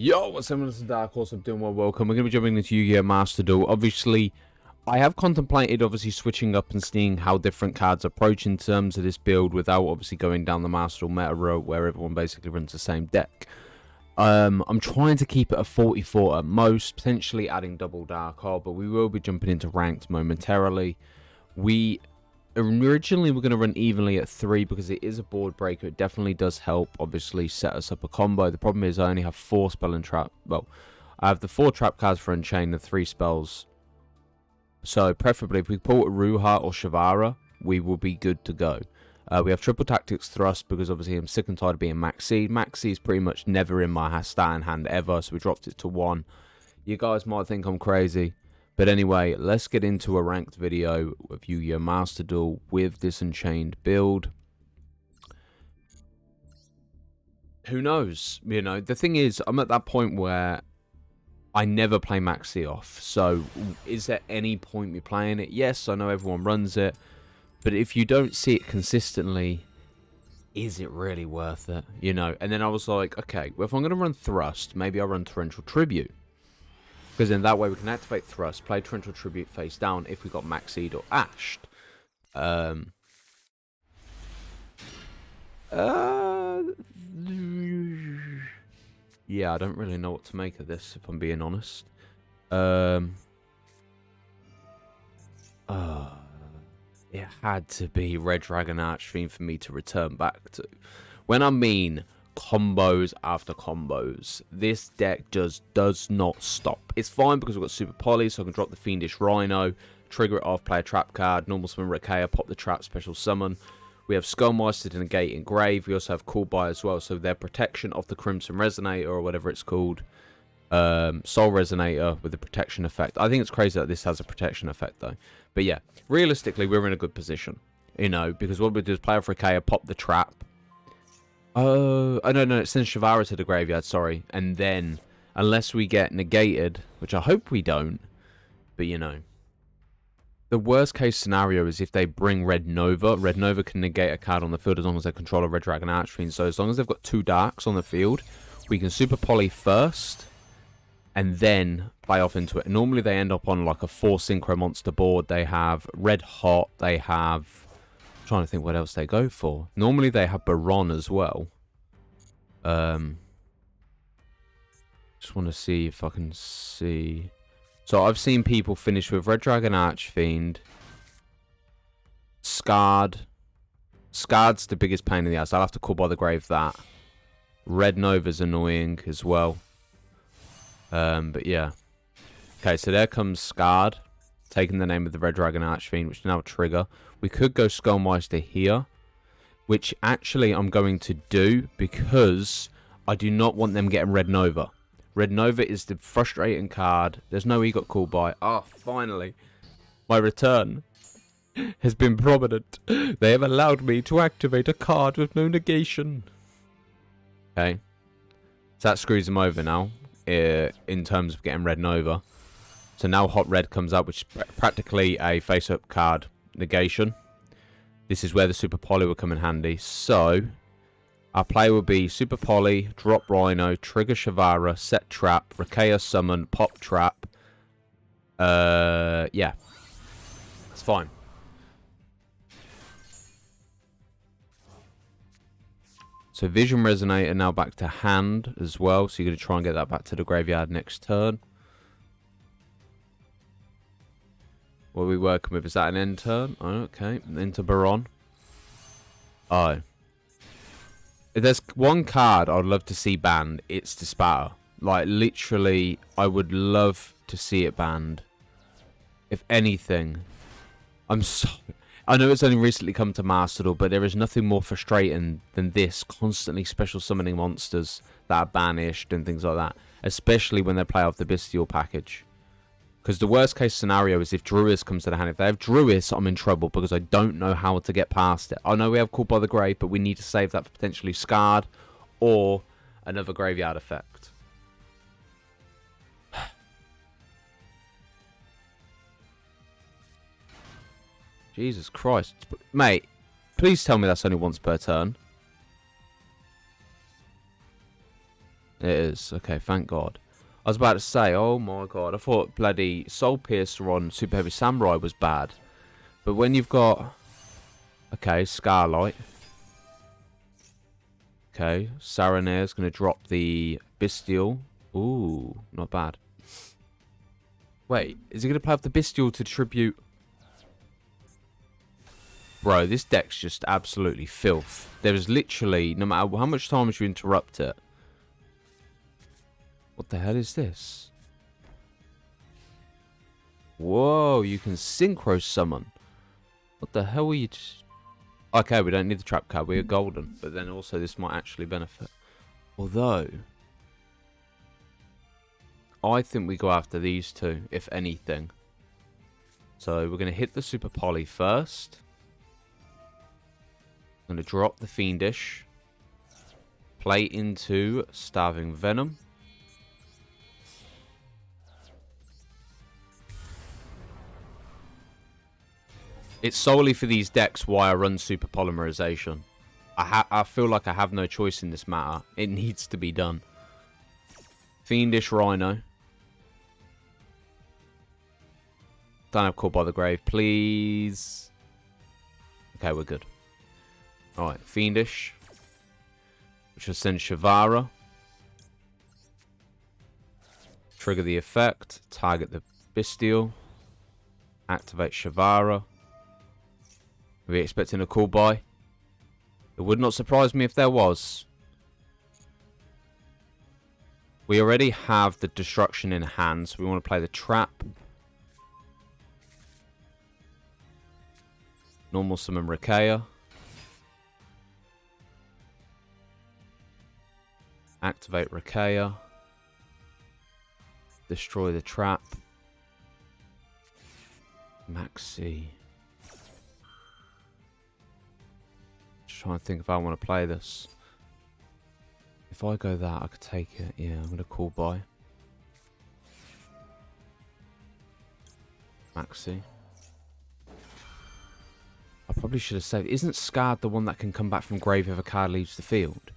Yo, what's up, this is Dark Horse. I'm doing well, welcome. We're going to be jumping into Yu-Gi-Oh! Master Duel. Obviously, I have contemplated, switching up and seeing how different cards approach in terms of this build without, obviously, going down the Master Duel meta route where everyone basically runs the same deck. I'm trying to keep it a 44 at most, potentially adding double Dark Hole, but we will be jumping into ranked momentarily. We originally were going to run evenly at 3 because it is a board breaker. It definitely does help, obviously, set us up a combo. The problem is I only have 4 spell and trap. Well, I have the 4 trap cards for Unchain and 3 spells. So, preferably, if we pull a Ruha or Shavara, we will be good to go. We have triple tactics thrust because obviously I'm sick and tired of being max seed. Max seed is pretty much never in my starting hand ever, so we dropped it to 1. You guys might think I'm crazy. But anyway, let's get into a ranked video of Yu-Gi-Oh! Master Duel with this Unchained build. Who knows? You know, the thing is, I'm at that point where I never play Maxi off. So, is there any point me playing it? Yes, I know everyone runs it. But if you don't see it consistently, is it really worth it? You know, and then I was like, okay, well, if I'm going to run Thrust, maybe I'll run Torrential Tribute. Because then that way we can activate Thrust, play Torrential Tribute face down if we got Maxied or Ashed. Yeah, I don't really know what to make of this, if I'm being honest. It had to be Red Dragon ARCHFIEND for me to return back to. When I mean combos after combos, this deck just does not stop. It's fine because we've got Super Poly, so I can drop the Fiendish Rhino, trigger it off, play a trap card, normal summon Rakea, pop the trap, special summon. We have Skullmeister to negate Engrave. We also have Cool Buy as well, so their protection of the Crimson Resonator, or whatever it's called. Soul Resonator with the protection effect. I think it's crazy that this has a protection effect though. But yeah, realistically, we're in a good position. You know, because what we do is play off Rakea, pop the trap. Oh, no, it sends Shavara to the graveyard, sorry. And then, unless we get negated, which I hope we don't, but you know. The worst case scenario is if they bring Red Nova. Red Nova can negate a card on the field as long as they control a Red Dragon ARCHFIEND. So as long as they've got 2 Darks on the field, we can Super Poly first, and then play off into it. Normally they end up on like a 4 Synchro Monster board. They have Red Hot, they have... trying to think what else they go for. Normally they have Baron as well. Just want to see if I can see. So I've seen people finish with Red Dragon ARCHFIEND, Scarred. Scarred's the biggest pain in the ass. I'll have to call by the grave that. Red Nova's annoying as well. But yeah. Okay, so there comes Scarred, taking the name of the Red Dragon ARCHFIEND, which now trigger. We could go Skullmeister here, which actually I'm going to do because I do not want them getting Red Nova. Red Nova is the frustrating card. There's no E got called by. Ah, finally. My return has been prominent. They have allowed me to activate a card with no negation. Okay. So that screws them over now, in terms of getting Red Nova. So now Hot Red comes up, which is practically a face-up card negation. This is where the Super Poly will come in handy. So, our play will be Super Poly, drop Rhino, trigger Shavara, set trap, Rakea summon, pop trap. Yeah. It's fine. So Vision Resonator now back to hand as well. So you're going to try and get that back to the graveyard next turn. What are we working with? Is that an end turn? Oh, okay. Into Baron. Oh. If there's one card I'd love to see banned, it's Dispatter. Like, literally, I would love to see it banned. If anything. I know it's only recently come to Master Duel, but there is nothing more frustrating than this. Constantly special summoning monsters that are banished and things like that. Especially when they play off the Bestial package. Because the worst case scenario is if Druis comes to the hand. If they have Druis, I'm in trouble because I don't know how to get past it. I know we have Called by the Grave, but we need to save that for potentially Scarred or another graveyard effect. Jesus Christ. Mate, please tell me that's only once per turn. It is. Okay, thank God. I was about to say, oh my God, I thought bloody Soul Piercer on Super Heavy Samurai was bad. But when you've got... Okay, Scarlight. Okay, Saranir's going to drop the Bestial. Ooh, not bad. Wait, is he going to play off the Bestial to tribute... Bro, this deck's just absolutely filth. There is literally, no matter how much time you interrupt it. What the hell is this? Whoa, you can synchro summon. What the hell are you... Okay, we don't need the trap card. We are golden. But then also this might actually benefit. Although... I think we go after these two, if anything. So we're going to hit the Super Poly first. I'm going to drop the Fiendish. Play into Starving Venom. It's solely for these decks why I run Super Polymerization. I feel like I have no choice in this matter. It needs to be done. Fiendish Rhino. Don't have Caught by the Grave, please. Okay, we're good. Alright, Fiendish. Which will send Shavara. Trigger the effect. Target the Bestial. Activate Shavara. Are we expecting a cool buy? It would not surprise me if there was. We already have the destruction in hand, so we want to play the trap. Normal summon Rikea. Activate Rikea. Destroy the trap. Maxi. Just trying to think if I want to play this. If I go that, I could take it. Yeah, I'm going to call buy. Maxi. I probably should have saved. Isn't Scarred the one that can come back from grave if a card leaves the field?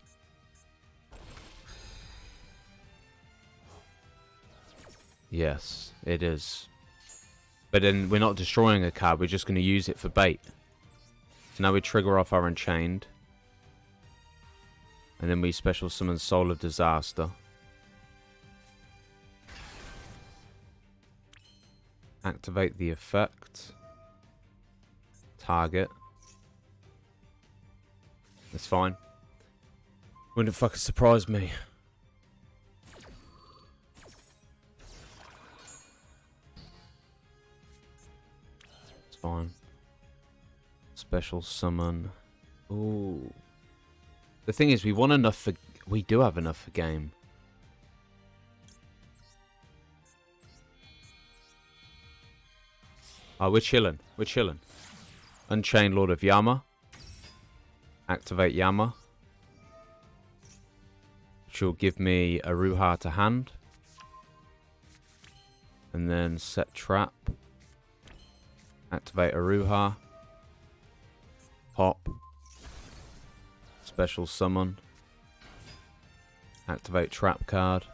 Yes, it is. But then we're not destroying a card, we're just going to use it for bait. So now we trigger off our Unchained. And then we special summon Soul of Disaster. Activate the effect. Target. That's fine. Wouldn't fucking surprise me. It's fine. Special summon. Ooh. The thing is, we want enough for... We do have enough for game. Oh, we're chilling. We're chilling. Unchained Lord of Yama. Activate Yama. Which will give me a Ruha to hand. And then set trap. Activate Aruha. Pop. Special summon. Activate trap card.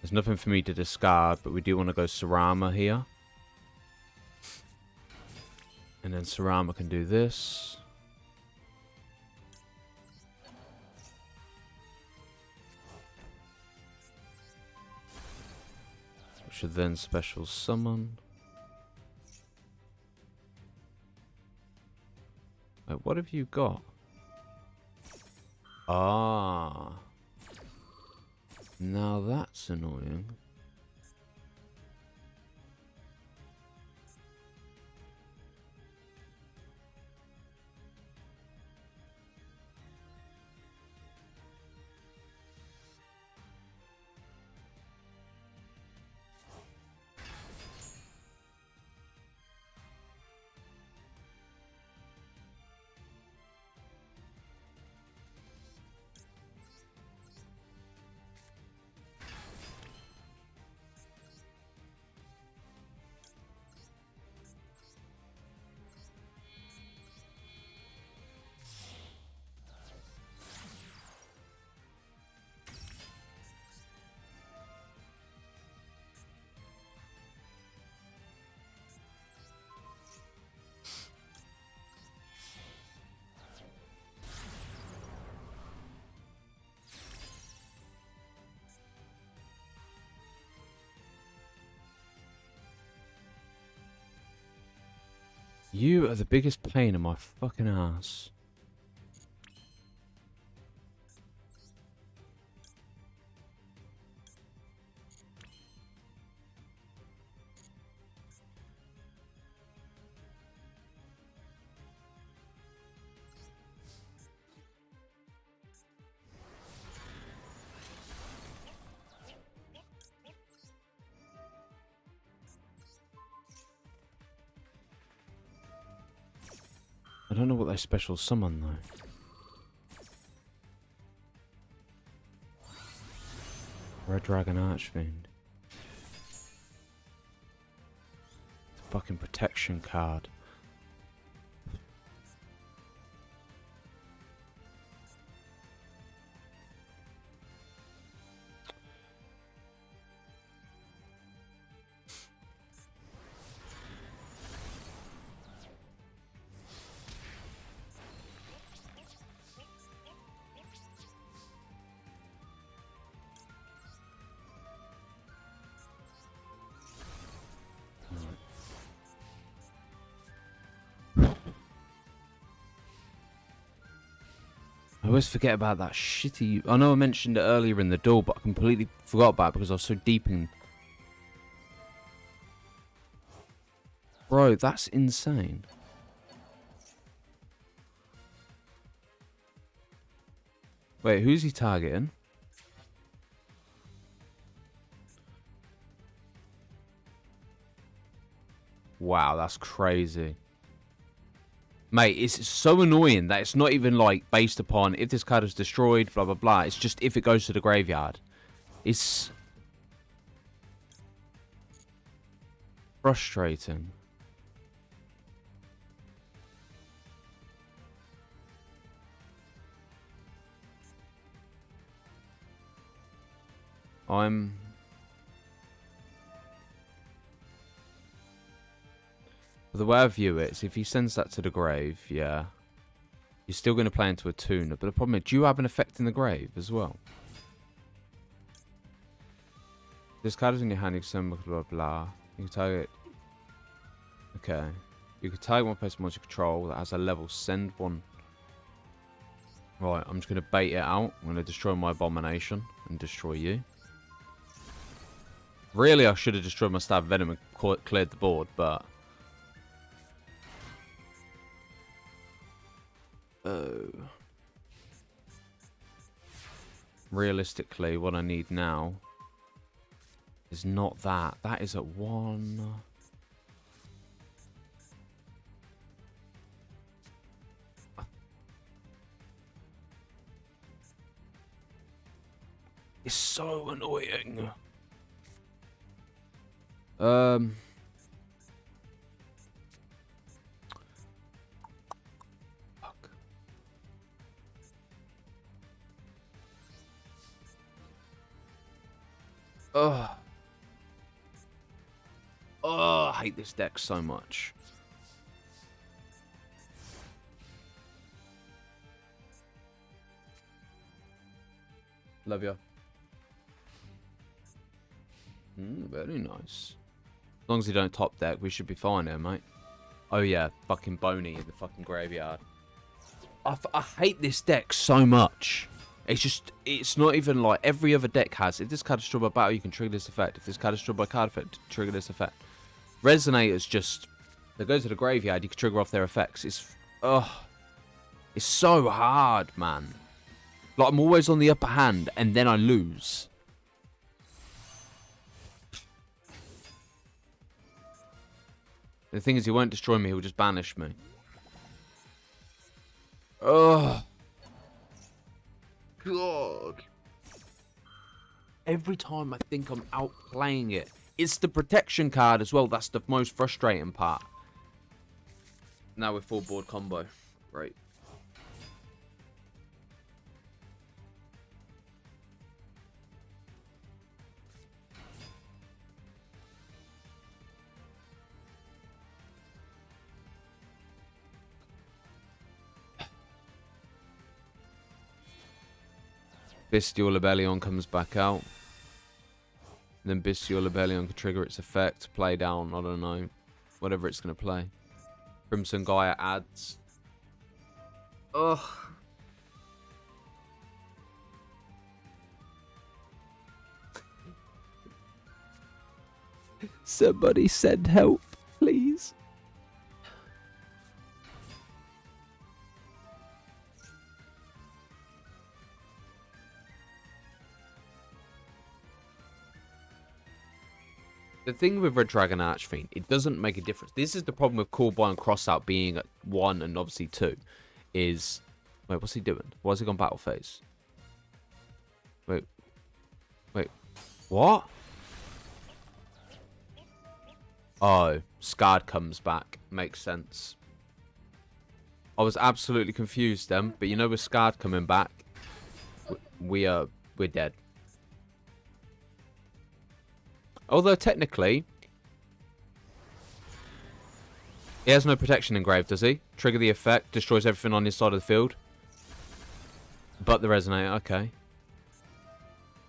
There's nothing for me to discard, but we do want to go Sarama here. And then Sarama can do this. Should then special summon. Wait, what have you got? Ah. Now that's annoying. You are the biggest pain in my fucking ass. I don't know what they special summon though. Red Dragon Archfiend. Fucking protection card. I always forget about that shitty... I know I mentioned it earlier in the duel, but I completely forgot about it because I was so deep in... Bro, that's insane. Wait, who's he targeting? Wow, that's crazy. Mate, it's so annoying that it's not even, like, based upon if this card is destroyed, blah, blah, blah. It's just if it goes to the graveyard. It's frustrating. The way I view it is if he sends that to the grave, yeah, you're still going to play into a tuner. But the problem is, do you have an effect in the grave as well? This card is in your hand, you can send blah, blah, blah. You can target... Okay. You can target one person once you control that has a level, send one. Right, I'm just going to bait it out. I'm going to destroy my abomination and destroy you. Really, I should have destroyed my stab venom and cleared the board, but... Realistically, what I need now is not that. That is at 1. It's so annoying. Ugh. Oh, I hate this deck so much. Love ya. Very nice. As long as you don't top deck, we should be fine here, mate. Oh yeah, fucking Boney in the fucking graveyard. I hate this deck so much. It's just, it's not even like every other deck has. If this card is destroyed by battle, you can trigger this effect. If this card is destroyed by card effect, trigger this effect. Resonator's just, they go to the graveyard, you can trigger off their effects. It's so hard, man. Like, I'm always on the upper hand, and then I lose. The thing is, he won't destroy me, he'll just banish me. Ugh. God. Every time I think I'm outplaying it. It's the protection card as well. That's the most frustrating part. Now we're full board combo. Great. Bestial Rebellion comes back out. And then Bestial Rebellion can trigger its effect, play down, I don't know. Whatever it's going to play. Crimson Gaia ads. Ugh. Somebody send help, please. The thing with Red Dragon Archfiend, it doesn't make a difference. This is the problem with Call By and Crossout being at 1 and obviously 2. Is... Wait, what's he doing? Why has he gone battle phase? Wait. Wait. What? Oh, Scarred comes back. Makes sense. I was absolutely confused then, but you know with Scarred coming back, we're dead. Although technically, he has no protection engraved, does he? Trigger the effect, destroys everything on his side of the field. But the resonator, okay.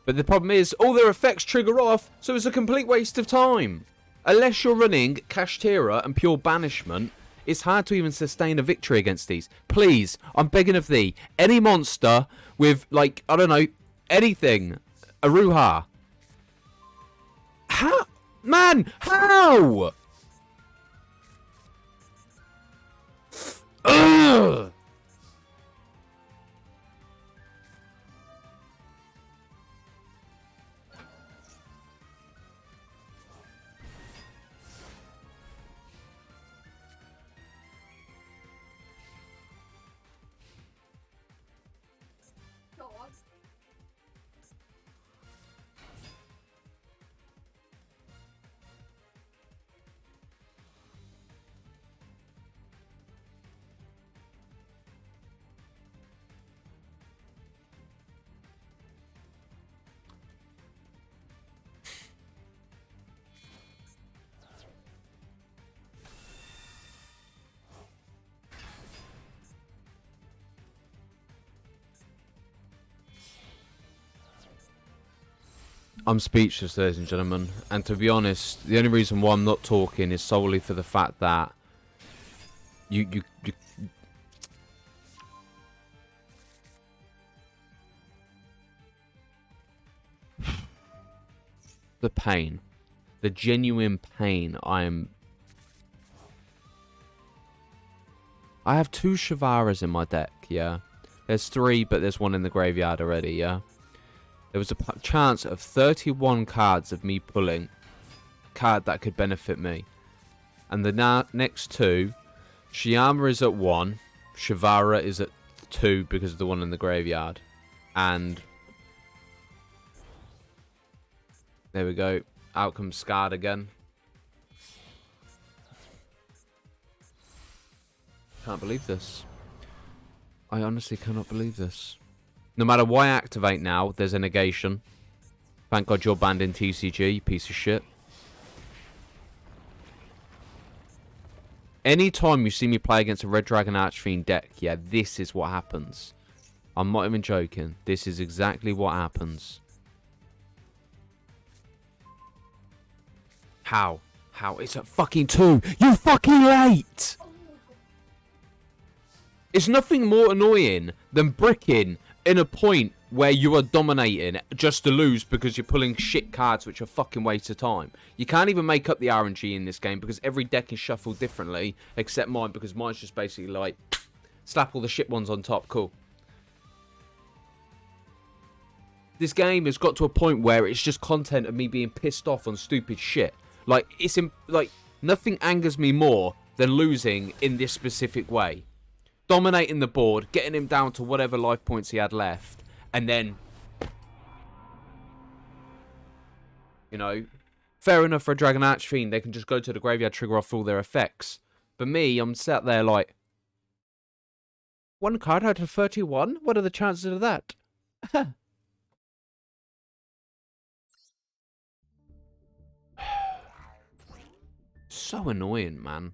But the problem is, all their effects trigger off, so it's a complete waste of time. Unless you're running Kashtira and Pure Banishment, it's hard to even sustain a victory against these. Please, I'm begging of thee, any monster with, like, I don't know, anything. Aruha. How? Man, how? Ugh. I'm speechless, ladies and gentlemen. And to be honest, the only reason why I'm not talking is solely for the fact that you the pain, the genuine pain. I have 2 Shivaras in my deck, yeah. There's 3, but there's 1 in the graveyard already, yeah. There was a chance of 31 cards of me pulling a card that could benefit me. And the next 2, Shyama is at 1, Shivara is at 2 because of the 1 in the graveyard. And there we go. Out comes Scarred again. Can't believe this. I honestly cannot believe this. No matter what I activate now, there's a negation. Thank God you're banned in TCG, you piece of shit. Anytime you see me play against a Red Dragon Archfiend deck, yeah, this is what happens. I'm not even joking. This is exactly what happens. How? How? It's at fucking 2. You fucking late! It's nothing more annoying than bricking in a point where you are dominating just to lose because you're pulling shit cards which are fucking waste of time. You can't even make up the RNG in this game because every deck is shuffled differently except mine, because mine's just basically like slap all the shit ones on top. Cool. This game has got to a point where it's just content of me being pissed off on stupid shit. Like, like nothing angers me more than losing in this specific way. Dominating the board, getting him down to whatever life points he had left, and then, you know, fair enough for a Dragon Archfiend, they can just go to the graveyard, trigger off all their effects. But me, I'm sat there like, 1 card out of 31? What are the chances of that? So annoying, man.